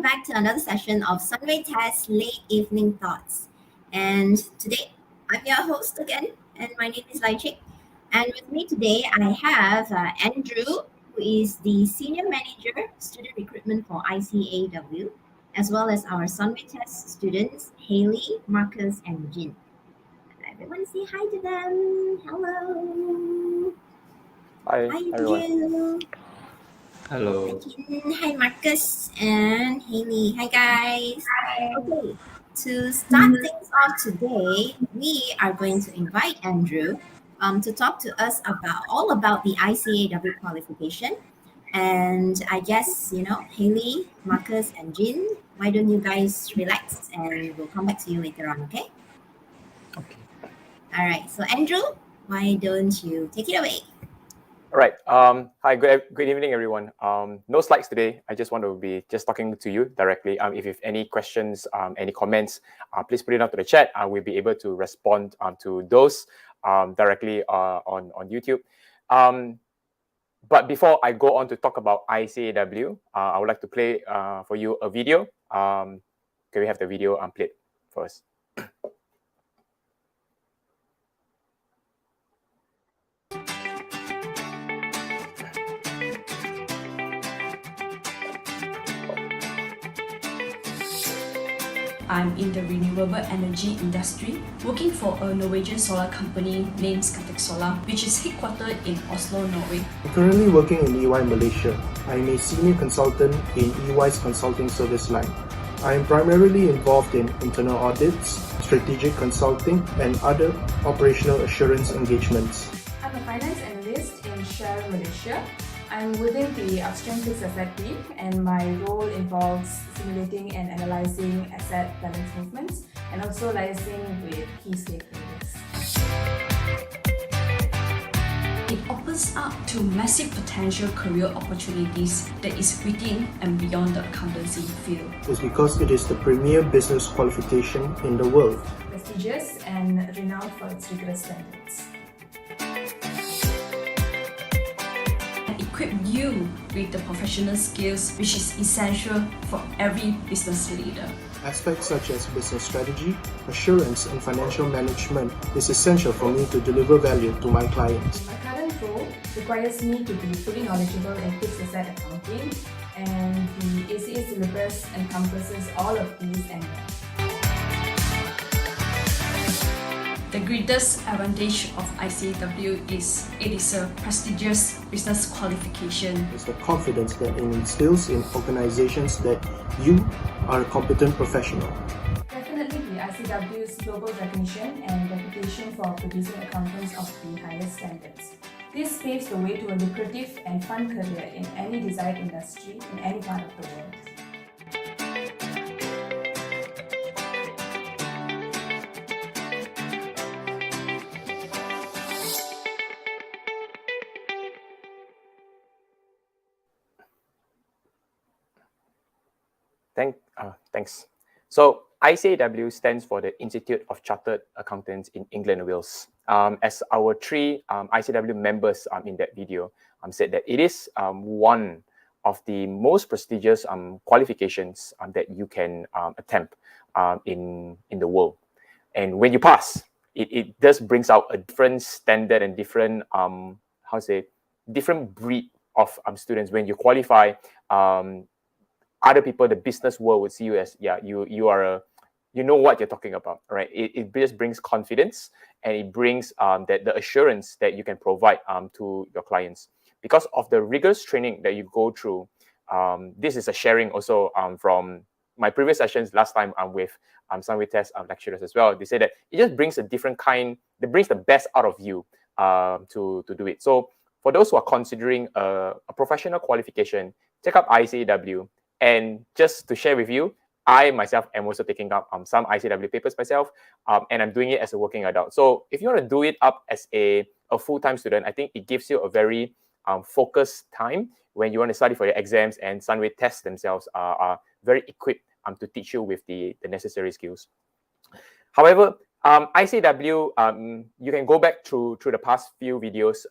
back to another session of Sunway TES Late Evening Thoughts. And today, I'm your host again, and my name is Lai Cheng. And with me today, I have Andrew, who is the Senior Manager, Student Recruitment for ICAW, as well as our Sunway TES students, Haley, Marcus, and Jeanne. Everyone say hi to them. Hello. Hi, Hi, everyone. Andrew. Hi, Hello. Tjin. Hi, Marcus and Haley. Hi, guys. Okay, to start things off today, we are going to invite Andrew to talk to us about all about the ICAW qualification. And I guess, Haley, Marcus, and Jean, why don't you guys relax and we'll come back to you later on, okay? Okay. All right, so Andrew, why don't you take it away? All right. Hi. Good evening, everyone. No slides today. I just want to be just talking to you directly. If you have any questions, any comments, please put it out to the chat. We'll be able to respond to those directly on YouTube. But before I go on to talk about ICAW, I would like to play for you a video. Can we have the video played first? I'm in the renewable energy industry, working for a Norwegian solar company named Scatec Solar, which is headquartered in Oslo, Norway. I'm currently working in EY Malaysia. I'm a senior consultant in EY's consulting service line. I am primarily involved in internal audits, strategic consulting, and other operational assurance engagements. I'm a finance analyst in Shell Malaysia. I'm within the upstream fixed asset team, and my role involves simulating and analyzing asset balance movements and also liaising with key stakeholders. It opens up to massive potential career opportunities that is within and beyond the accountancy field. It's because it is the premier business qualification in the world. Prestigious and renowned for its rigorous standards. Equip you with the professional skills which is essential for every business leader. Aspects such as business strategy, assurance, and financial management is essential for me to deliver value to my clients. My current role requires me to be fully knowledgeable in fixed asset accounting, and the ACA syllabus encompasses all of these and more. The greatest advantage of ICAW is it is a prestigious business qualification. It's the confidence that it instills in organizations that you are a competent professional. Definitely the ICAW's global recognition and reputation for producing accountants of the highest standards. This paves the way to a lucrative and fun career in any desired industry in any part of the world. Thanks. So ICAW stands for the Institute of Chartered Accountants in England and Wales. As our three ICAW members in that video said that it is one of the most prestigious qualifications that you can attempt in the world. And when you pass, it just brings out a different standard and different different breed of students. When you qualify, other people, the business world would see you as, you know what you're talking about, right? It just brings confidence, and it brings the assurance that you can provide to your clients. Because of the rigorous training that you go through, this is a sharing also from my previous sessions last time with Sunway TES lecturers as well. They say that it just brings a different kind, it brings the best out of you to do it. So for those who are considering a professional qualification, check out ICAW. And just to share with you, I myself am also taking up some ICAW papers myself, and I'm doing it as a working adult. So if you want to do it up as a full-time student, I think it gives you a very focused time when you want to study for your exams, and Sunway TES themselves are very equipped to teach you with the necessary skills. However, ICAW, you can go back through the past few videos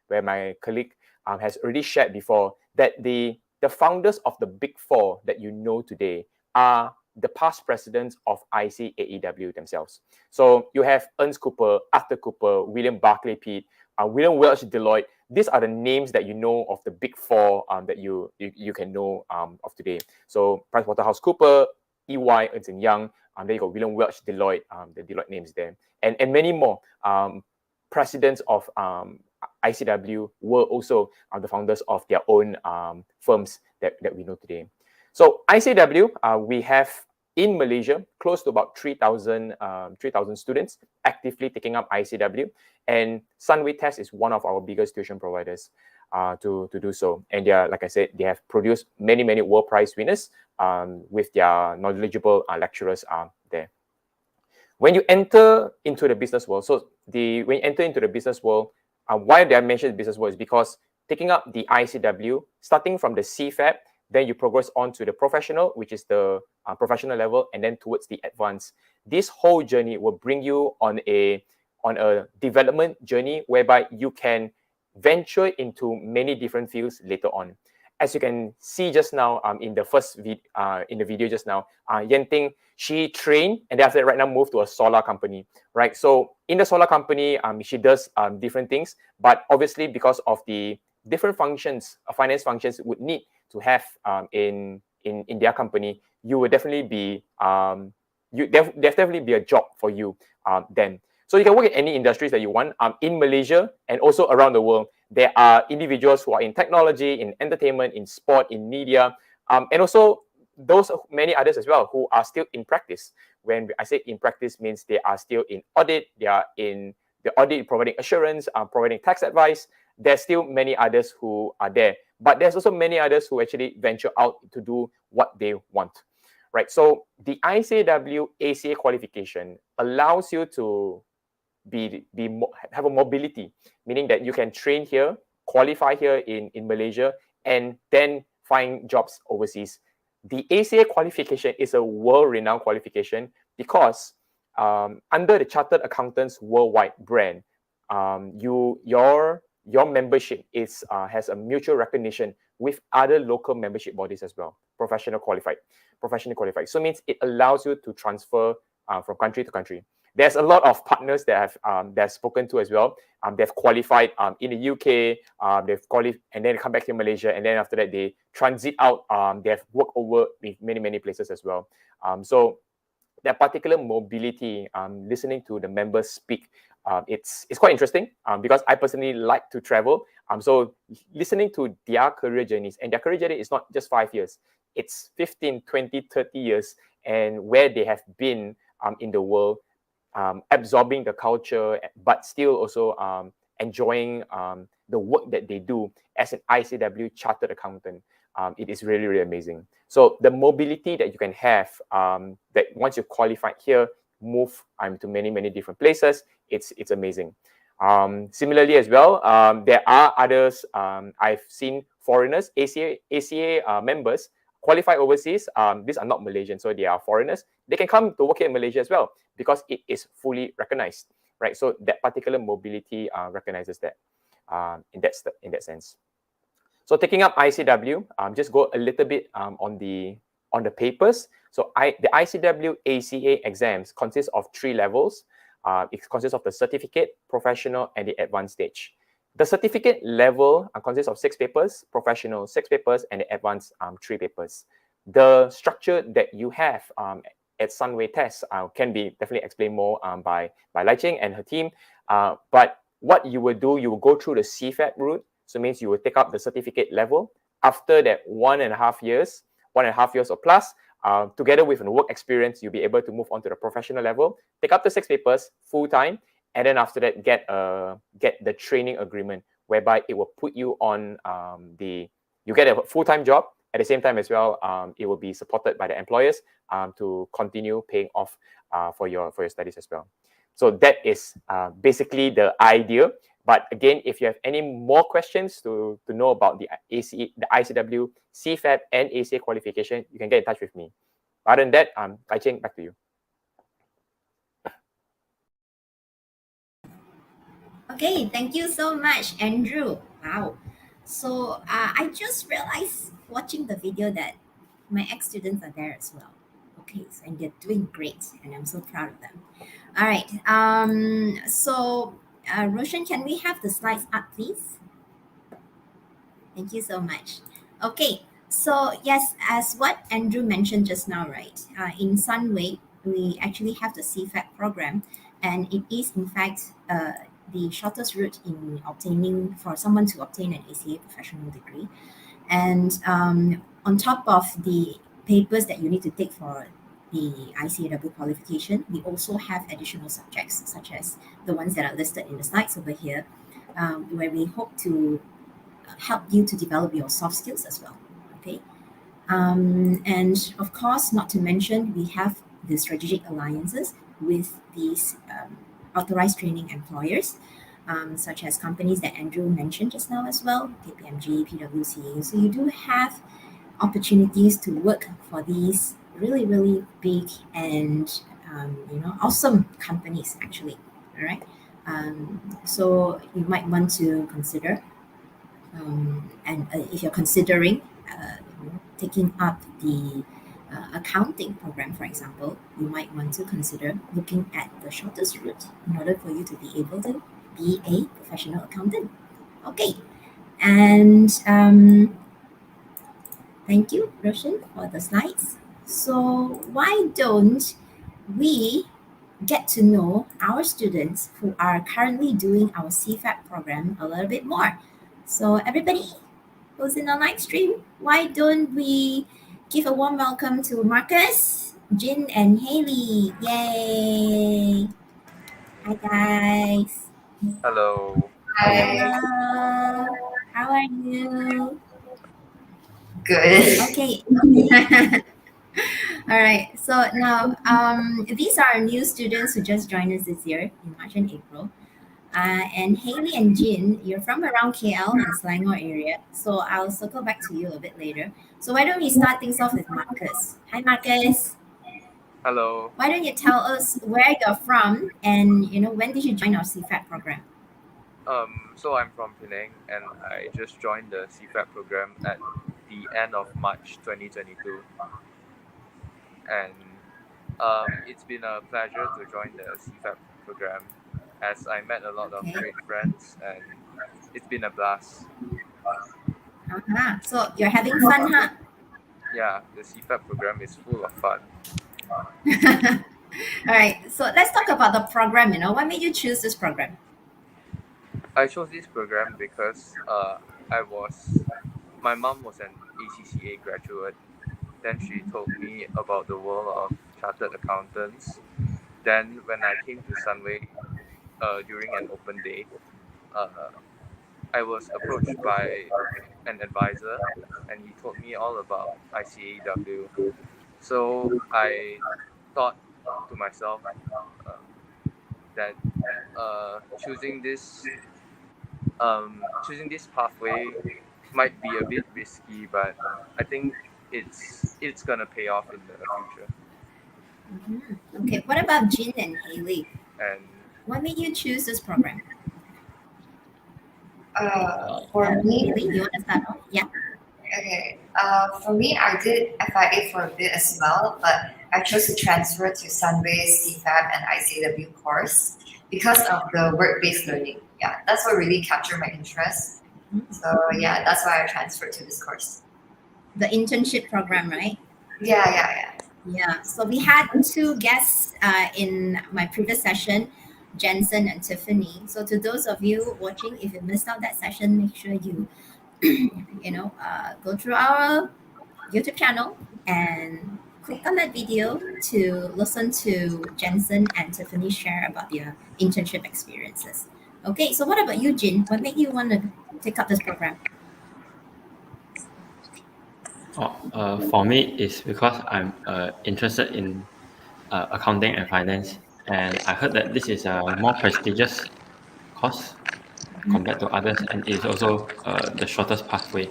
where my colleague has already shared before that the the founders of the Big Four that you know today are the past presidents of ICAEW themselves. So you have Ernst Cooper, Arthur Cooper, William Barclay Peet, William Welch, Deloitte. These are the names that you know of the Big Four that you can know of today. So PricewaterhouseCoopers, EY, Ernst & Young, there you go, William Welch, Deloitte, the Deloitte names there, and many more. Presidents of ICW were also the founders of their own firms that we know today. So ICW, we have in Malaysia close to about 3,000 students actively taking up ICW, and Sunway TES is one of our biggest tuition providers to do so. And they are, like I said, they have produced many world prize winners with their knowledgeable lecturers there. When you enter into the business world, when you enter into the business world, why did I mention the business world is because taking up the ICW, starting from the CFAP, then you progress on to the professional, which is the professional level, and then towards the advanced. This whole journey will bring you on a development journey whereby you can venture into many different fields later on. As you can see just now in the first in the video just now, Yen Ting, she trained and then after that right now moved to a solar company, right? So in the solar company, she does different things, but obviously because of the different functions, finance functions would need to have in their company, you will definitely be definitely be a job for you then. So you can work in any industries that you want in Malaysia and also around the world. There are individuals who are in technology, in entertainment, in sport, in media, and also those many others as well who are still in practice. When I say in practice means they are still in audit, they are in the audit providing assurance, providing tax advice. There's still many others who are there, but there's also many others who actually venture out to do what they want, right? So the ICAW ACA qualification allows you to have a mobility, meaning that you can train here, qualify here in Malaysia, and then find jobs overseas. The ACA qualification is a world-renowned qualification because under the Chartered Accountants Worldwide brand, your membership has a mutual recognition with other local membership bodies as well, professionally qualified. So it means it allows you to transfer from country to country. There's a lot of partners that have spoken to as well. They've qualified in the UK, they've qualified and then come back to Malaysia, and then after that they transit out. They've worked over with many places as well. So that particular mobility, listening to the members speak, it's quite interesting because I personally like to travel. So listening to their career journeys, and their career journey is not just 5 years, it's 15, 20, 30 years, and where they have been in the world, absorbing the culture, but still also enjoying the work that they do as an ICW chartered accountant. It is really amazing. So the mobility that you can have, that once you qualified here, move to many different places, it's amazing. Similarly as well, there are others. I've seen foreigners, ACA members qualify overseas. These are not Malaysians, so they are foreigners. They can come to work here in Malaysia as well because it is fully recognized, right? So that particular mobility recognizes that in that sense. So taking up ICW, just go a little bit on the papers. So the ICW ACA exams consist of 3 levels. It consists of the certificate, professional, and the advanced stage. The certificate level consists of 6 papers, professional 6 papers, and the advanced 3 papers. The structure that you have at Sunway TES can be definitely explained more by Lai Cheng and her team. But what you will do, you will go through the CFAP route. So it means you will take up the certificate level. After that 1.5 years, 1.5 years or plus, together with a work experience, you'll be able to move on to the professional level, take up the 6 papers full time, and then after that get the training agreement whereby it will put you on you get a full-time job at the same time as well. It will be supported by the employers to continue paying off for your studies as well. So that is basically the idea. But again, if you have any more questions to know about the ICW, CFAP, and ACA qualification, you can get in touch with me. Other than that, Lai Cheng, back to you. Okay, thank you so much, Andrew. Wow. So I just realized watching the video that my ex-students are there as well. Okay, so, and they're doing great, and I'm so proud of them. All right. Roshan, can we have the slides up, please? Thank you so much. Okay, so yes, as what Andrew mentioned just now, right? In Sunway, we actually have the CFAP program, and it is in fact the shortest route in obtaining for someone to obtain an ACA professional degree. And on top of the papers that you need to take for the ICAW qualification, we also have additional subjects such as the ones that are listed in the slides over here, where we hope to help you to develop your soft skills as well. Okay. And of course, not to mention, we have the strategic alliances with these authorized training employers, such as companies that Andrew mentioned just now as well, KPMG, PwC. So you do have opportunities to work for these really, really big and awesome companies actually. All right. So you might want to consider and if you're considering taking up the accounting program, for example, you might want to consider looking at the shortest route in order for you to be able to be a professional accountant. Okay, and thank you, Roshan, for the slides. So why don't we get to know our students who are currently doing our CFAP program a little bit more? So everybody who's in the live stream, why don't we give a warm welcome to Marcus, Jeanne, and Haley? Yay! Hi guys. Hello. Hi. Hello. How are you? Good. Okay. All right. So now, these are new students who just joined us this year in March and April. And Haley and Jeanne, you're from around KL and Selangor area, so I'll circle back to you a bit later. So why don't we start things off with Marcus? Hi, Marcus. Hello. Why don't you tell us where you're from and when did you join our CFAP program? So I'm from Penang, and I just joined the CFAP program at the end of March 2022. And it's been a pleasure to join the CFAP program, as I met a lot of Okay. great friends, and it's been a blast. Uh-huh. So you're having fun, huh? Yeah, the CFAP program is full of fun. All right. So let's talk about the program. What made you choose this program? I chose this program because my mom was an ACCA graduate. Then she told me about the world of chartered accountants. Then when I came to Sunway during an open day, uh, I was approached by an advisor, and he told me all about ICAW. So I thought to myself uh, that choosing this pathway might be a bit risky, but I think it's gonna pay off in the future. Mm-hmm. Okay. What about Jeanne and Haley? And What made you choose this program? For me, Haley, you want to start off? Yeah. okay. For me, I did FIA for a bit as well, but I chose to transfer to Sunway's CFAB and ICAW course because of the work-based learning. Yeah, that's what really captured my interest. So yeah, that's why I transferred to this course. The internship program, right? Yeah. Yeah. So we had two guests in my previous session, Jensen and Tiffany. So to those of you watching, if you missed out that session, make sure you, go through our YouTube channel and click on that video to listen to Jensen and Tiffany share about their internship experiences. Okay. So what about you, Jin? What made you want to take up this program? For me, it's because I'm interested in accounting and finance, and I heard that this is a more prestigious course compared to others, and it is also the shortest pathway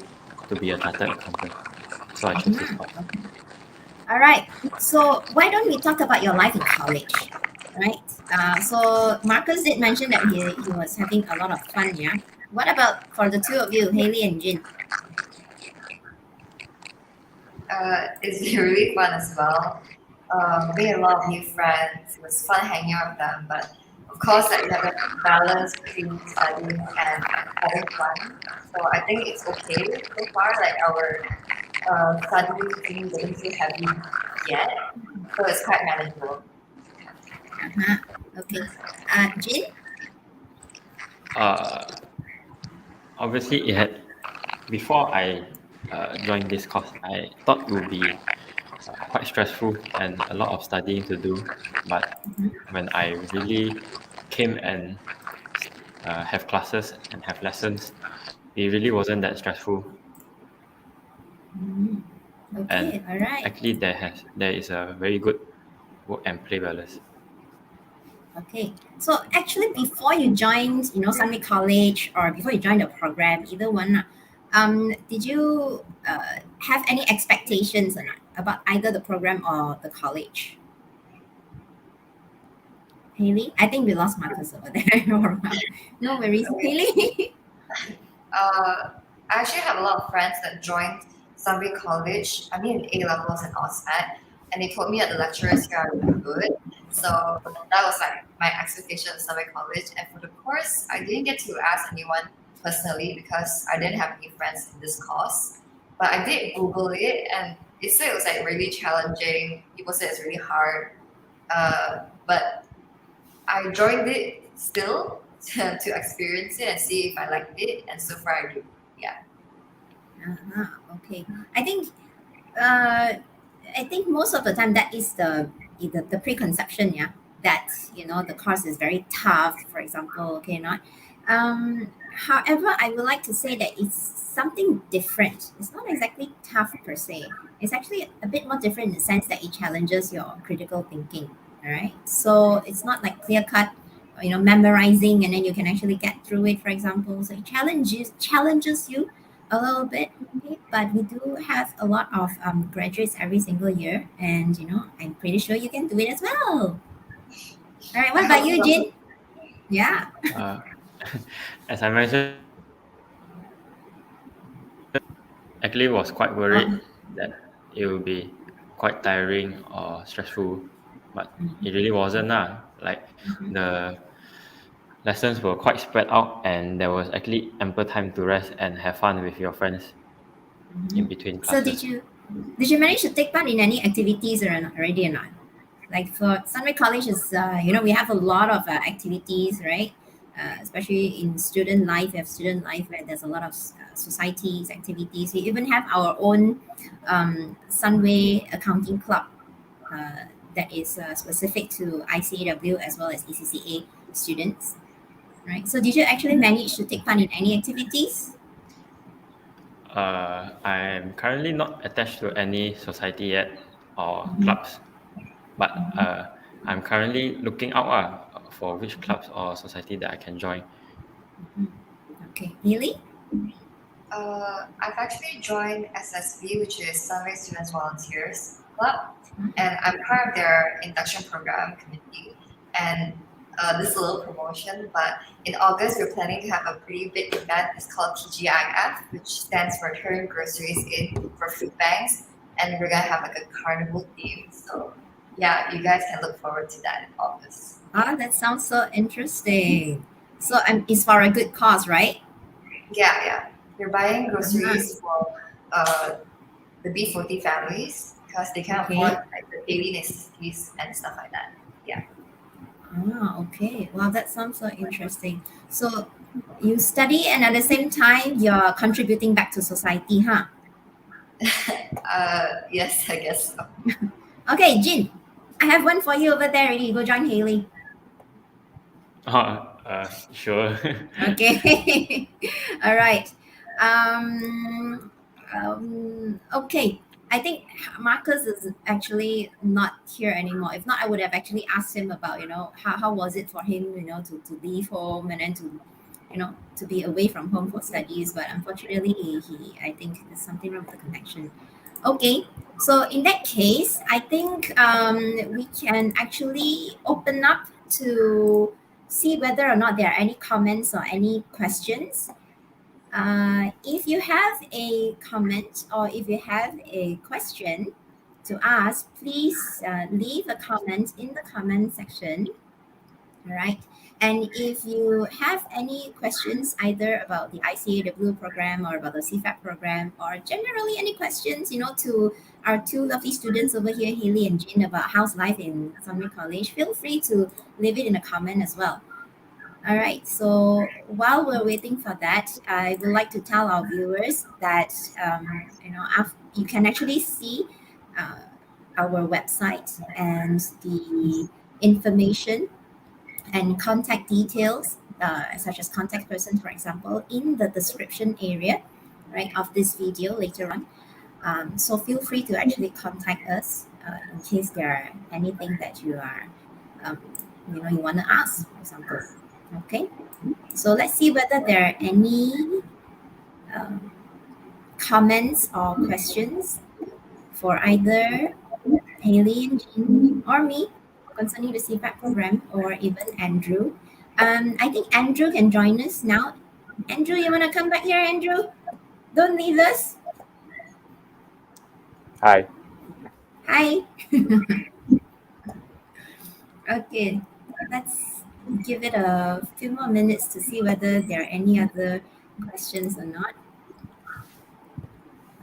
to be a chartered accountant. So I chose this course. All right. So why don't we talk about your life in college, right? So Marcus did mention that he was having a lot of fun, yeah. What about for the two of you, Haley and Jeanne? It's really fun as well. Made a lot of new friends. It was fun hanging out with them, but of course, like, you have to balance between studying and having fun. So I think it's okay so far. Like our study routine wasn't too heavy yet, so it's quite manageable. Uh-huh. Okay. Jeanne? Uh, Obviously, it had before I joined this course, I thought it would be quite stressful and a lot of studying to do. But when I really came and have classes and have lessons, it really wasn't that stressful. And Okay, all right. actually, there is a very good work and play balance. Okay. So actually, before you joined, Sunway College, or before you joined the program, either one, did you have any expectations or not about either the program or the college? Haley, I think we lost Marcus over there. No worries, Haley. I actually have a lot of friends that joined Sunway College. I mean, in A levels and OSCE, and they told me that the lecturers here are really good. So that was like my expectation of Sunway College. And for the course, I didn't get to ask anyone personally because I didn't have any friends in this course. But I did Google it, and it said it was like really challenging. People said it's really hard. But I joined it still to experience it and see if I liked it. And so far, I do. Yeah. Uh-huh. Okay. Uh, I think most of the time that is the preconception, yeah, that the course is very tough, for example. Okay, not. However, I would like to say that it's something different. It's not exactly tough per se. It's actually a bit more different in the sense that it challenges your critical thinking. All right. So it's not like clear cut, memorizing and then you can actually get through it. For example, so it challenges you a little bit. Okay, but we do have a lot of graduates every single year, and I'm pretty sure you can do it as well. All right, what about you, Jin? Yeah. Uh, as I mentioned, actually was quite worried that it will be quite tiring or stressful, but it really wasn't. Like the lessons were quite spread out, and there was actually ample time to rest and have fun with your friends in between So classes. did you manage to take part in any activities already or not? Like for Sunway College is we have a lot of activities, right? Especially in student life, we have student life where there's a lot of societies activities. We even have our own Sunway accounting club that is specific to ICAW as well as ECCA students, right? So did you actually manage to take part in any activities? I'm currently not attached to any society yet or clubs, but I'm currently looking out for which clubs or society that I can join. Okay, really? I've actually joined SSV, which is Sunway Students Volunteers Club, and I'm part of their induction program committee. And this is a little promotion, but in August we're planning to have a pretty big event. It's called TGIF, which stands for Turn Groceries In for Food Banks, and we're gonna have like a carnival theme. So yeah, you guys can look forward to that in August. Oh, that sounds so interesting. So it's for a good cause, right? Yeah. We're buying groceries for the B40 families because they can Okay. afford like the daily necessities and stuff like that. Yeah. Okay. Wow, that sounds so interesting. So you study and at the same time you're contributing back to society, huh? Yes, I guess so. Okay, Jin, I have one for you over there already. Go join Haley. Sure. Okay. All right. Okay. I think Marcus is actually not here anymore. If not, I would have actually asked him about, how was it for him, to leave home and then to be away from home for studies. But unfortunately, I think there's something wrong with the connection. Okay. So in that case, I think we can actually open up to see whether or not there are any comments or any questions. If you have a comment or if you have a question to ask, please leave a comment in the comment section. All right. And if you have any questions either about the ICAW program or about the CFAP program or generally any questions, to our two lovely students over here, Haley and Jean, about how's life in Sunway College, feel free to leave it in a comment as well. All right. So while we're waiting for that, I would like to tell our viewers that you can actually see our website and the information and contact details, such as contact person, for example, in the description area, right, of this video later on. So feel free to actually contact us in case there are anything that you are, you want to ask, for example. Okay. So let's see whether there are any comments or questions for either Haley and Jean or me concerning the CPAP program, or even Andrew. I think Andrew can join us now. Andrew, you want to come back here, Andrew? Don't leave us. Hi. Hi. Okay, let's give it a few more minutes to see whether there are any other questions or not.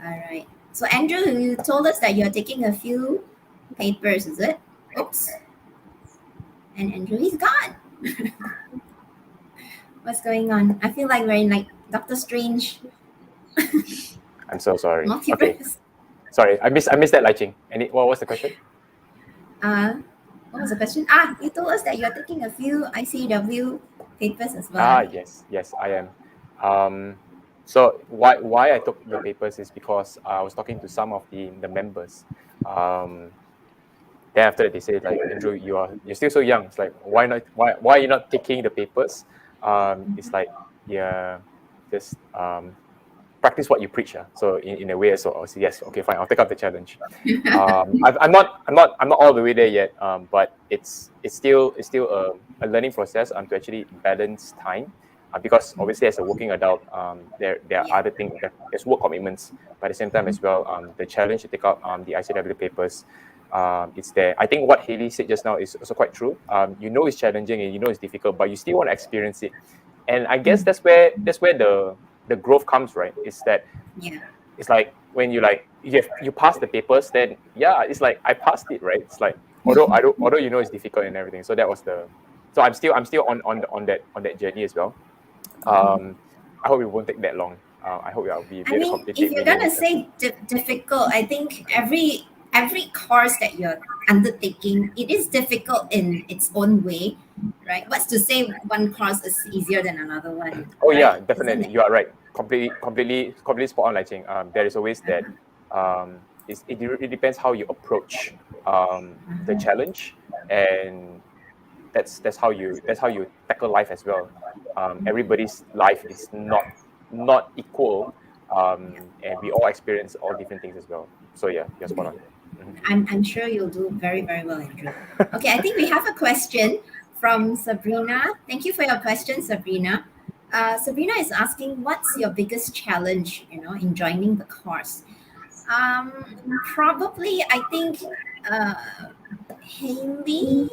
All right. So, Andrew, you told us that you're taking a few papers, is it? Oops. And Andrew is gone. What's going on? I feel like we're in like Doctor Strange. I'm so sorry. Multiverse. Okay. Sorry, I missed that, Lai Cheng. What was the question? What was the question? You told us that you're taking a few ICW papers as well. Right? Yes, I am. So why I took the papers is because I was talking to some of the members. Then after that, they said, like, Andrew, you're still so young. It's like, why are you not taking the papers? It's like, just practice what you preach. So in a way, so I'll say yes, okay, fine, I'll take up the challenge. I'm not all the way there yet. But it's still a learning process to actually balance time. Because obviously as a working adult, there are other things. There's work commitments, but at the same time as well, the challenge to take up the ICW papers, it's there. I think what Haley said just now is also quite true. It's challenging and it's difficult, but you still want to experience it. And I guess that's where the growth comes, right? Is that it's like when you pass the papers, then it's like I passed it, right? It's like although it's difficult and everything. So that was so I'm still on that journey as well. I hope it won't take that long. I hope I'll be able to complete it. If you're gonna say difficult, I think every course that you're undertaking, it is difficult in its own way, right? What's to say one course is easier than another one? Oh right? yeah, definitely. You are right. Completely spot on, Lai Cheng. There is always that. It depends how you approach the challenge, and that's how you tackle life as well. Everybody's life is not equal, and we all experience all different things as well. So yeah, you're spot on. I'm sure you'll do very, very well, Andrew. Okay, I think we have a question from Sabrina. Thank you for your question, Sabrina. Sabrina is asking, what's your biggest challenge, in joining the course? Probably, I think Haley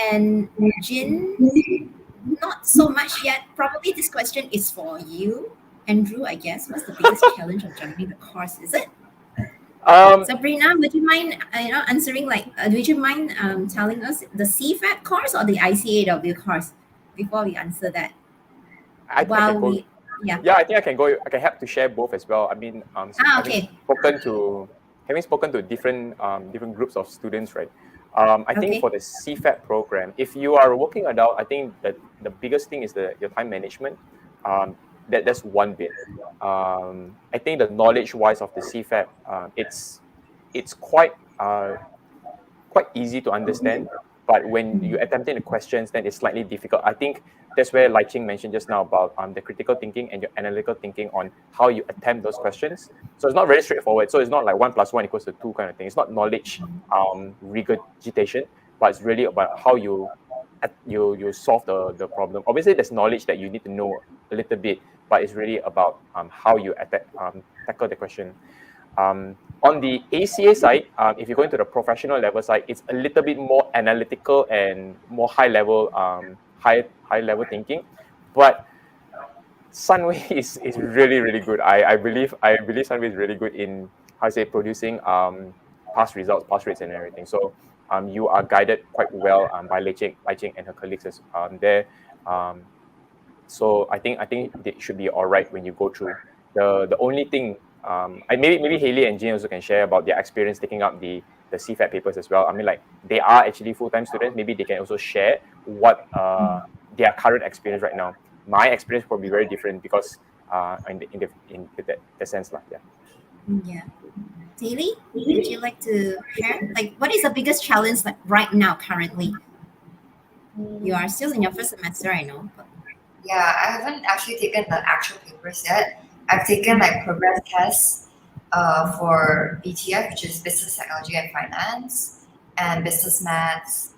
and Jeanne, not so much yet. Probably this question is for you, Andrew, I guess. What's the biggest challenge of joining the course? Is it? Sabrina, would you mind, answering? Would you mind telling us the CFAP course or the ICAW course before we answer that? I think I can go. I can help to share both as well. I mean, okay. having spoken to different groups of students, right? I think for the CFAP program, if you are a working adult, I think that the biggest thing is your time management. That's one bit. I think the knowledge-wise of the CFAP, it's quite easy to understand, but when you attempting the questions, then it's slightly difficult. I think that's where Lai Cheng mentioned just now about the critical thinking and your analytical thinking on how you attempt those questions. So it's not very straightforward. So it's not like 1 + 1 = 2 kind of thing. It's not knowledge regurgitation, but it's really about how you solve the problem. Obviously, there's knowledge that you need to know a little bit, but it's really about how you tackle the question. On the ACA side, if you go into the professional level side, it's a little bit more analytical and more high level thinking. But Sunway is really, really good. I believe Sunway is really good in producing past results, past rates, and everything. So you are guided quite well by Lai Cheng and her colleagues there. So I think they should be all right when you go through. The only thing, maybe Haley and Jeanne also can share about their experience taking up the CFAT papers as well. I mean, like, they are actually full-time students. Maybe they can also share what their current experience right now. My experience will be very different because in the sense like that. Yeah. Haley, would you like to share? Like, what is the biggest challenge like right now currently? You are still in your first semester, I know. But... Yeah, I haven't actually taken the actual papers yet. I've taken like progress tests for BTF, which is Business Technology and Finance, and Business Maths.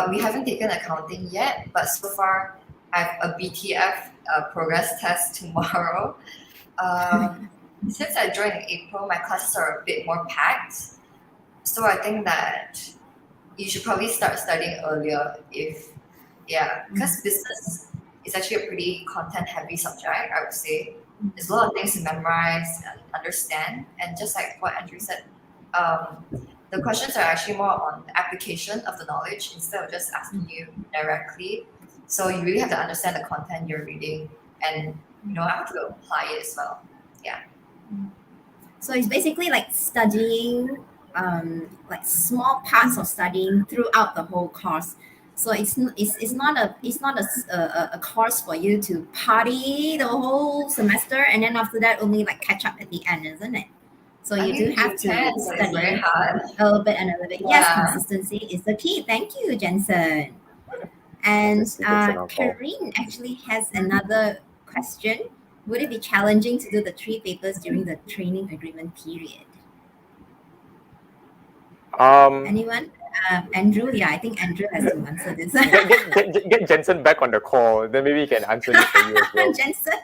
We haven't taken accounting yet, but so far I have a BTF progress test tomorrow. Since I joined in April, my classes are a bit more packed. So I think that you should probably start studying earlier because business is actually a pretty content-heavy subject, I would say. There's a lot of things to memorize and understand. And just like what Andrew said, the questions are actually more on the application of the knowledge instead of just asking you directly. So you really have to understand the content you're reading and have to apply it as well. Yeah. So it's basically like studying, like small parts of studying throughout the whole course. So it's not a course for you to party the whole semester and then after that only like catch up at the end, isn't it? So you do have to study a little bit and a little bit. Yeah. Yes, consistency is the key. Thank you, Jensen. And Karine actually has another question. Would it be challenging to do the 3 papers during the training agreement period? Anyone? Andrew? Yeah, I think Andrew has to answer this. get Jensen back on the call, then maybe he can answer this for you as well. Jensen.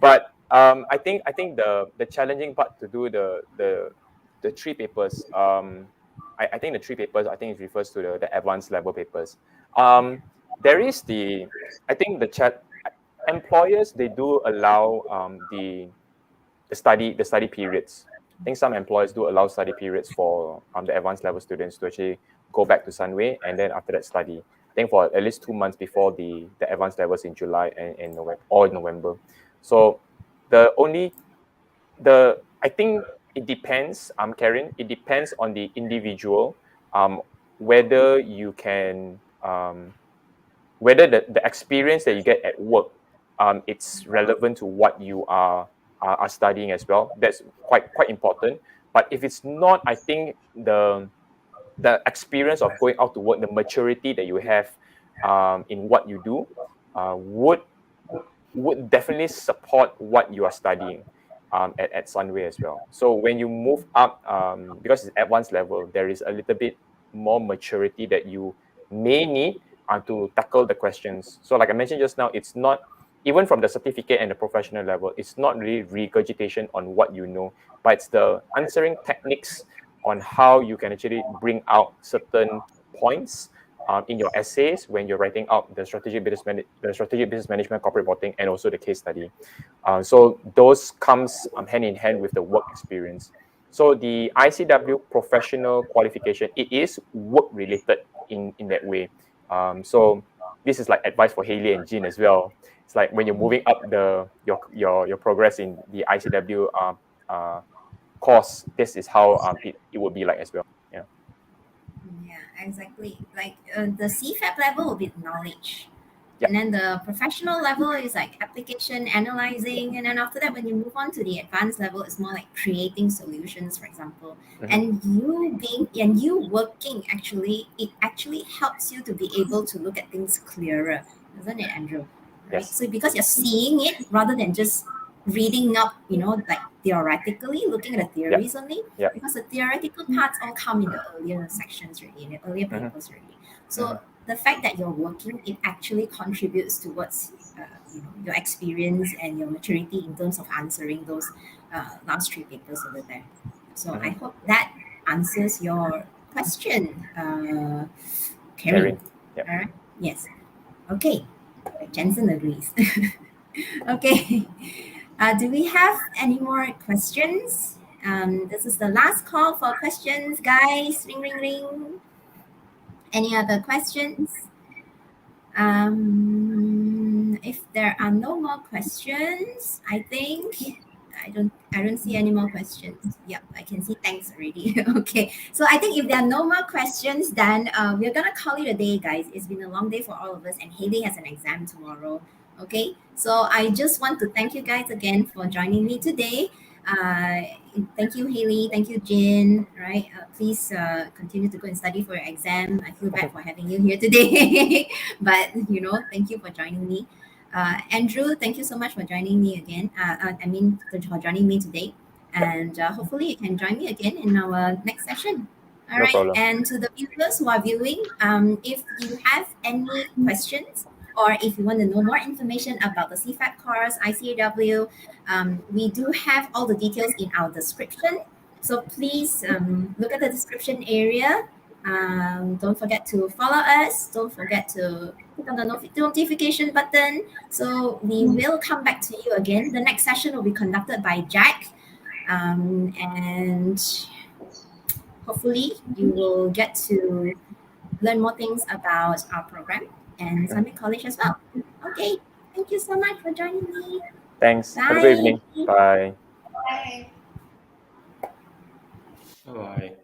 But I think the challenging part to do the 3 papers. I think the 3 papers. I think it refers to the advanced level papers. There is employers, they do allow the study periods. I think some employers do allow study periods for the advanced level students to actually go back to Sunway and then after that study. I think for at least 2 months before the advanced levels in July and November. So I think it depends, Karen. It depends on the individual, whether you can, whether the experience that you get at work, it's relevant to what you are studying as well. That's quite important. But if it's not, I think the experience of going out to work, the maturity that you have in what you do, would definitely support what you are studying at Sunway as well. So when you move up, because it's advanced level, there is a little bit more maturity that you may need to tackle the questions. So like I mentioned just now, it's not, even from the certificate and the professional level, it's not really regurgitation on what you know, but it's the answering techniques on how you can actually bring out certain points in your essays when you're writing out the strategic business management, corporate reporting, and also the case study. So those comes hand in hand with the work experience. So the ICW professional qualification, it is work related in that way. So this is like advice for Haley and Jeanne as well. It's like when you're moving up your progress in the ICW course, this is how it would be like as well. Yeah. Yeah, exactly. Like the CFAP level will be knowledge. Yep. And then the professional level is like application, analyzing, and then after that, when you move on to the advanced level, it's more like creating solutions, for example. Mm-hmm. And you working, actually, it actually helps you to be able to look at things clearer, doesn't it, Andrew? Right? Yes. So because you're seeing it rather than just reading up, like theoretically, looking at the theories only, Yeah. because the theoretical parts all come in the earlier sections already, in the earlier papers already. So the fact that you're working, it actually contributes towards your experience and your maturity in terms of answering those last 3 papers over there. So I hope that answers your question, Karen. Karen. Yeah. All right. Yes. Okay. Jensen agrees. Okay. Do we have any more questions? This is the last call for questions, guys. Ring, ring, ring. Any other questions? If there are no more questions, I think I don't see any more questions. Yep, I can see thanks already. Okay, so I think if there are no more questions, then we're gonna call it a day, guys. It's been a long day for all of us, and Haley has an exam tomorrow. Okay, so I just want to thank you guys again for joining me today. Uh, Thank you, Haley. Thank you, Jeanne. Right? Please continue to go and study for your exam. I feel bad for having you here today, but thank you for joining me. Andrew, thank you so much for joining me again. For joining me today, and hopefully you can join me again in our next session. All No right. problem. And to the viewers who are viewing, if you have any questions or if you want to know more information about the CFAP course, ICAW, we do have all the details in our description. So please look at the description area. Don't forget to follow us. Don't forget to click on the notification button. So we will come back to you again. The next session will be conducted by Jack. And hopefully you will get to learn more things about our program and Summit College as well. Okay. Thank you so much for joining me. Thanks. Have a good Bye. evening. Bye. Bye. Bye.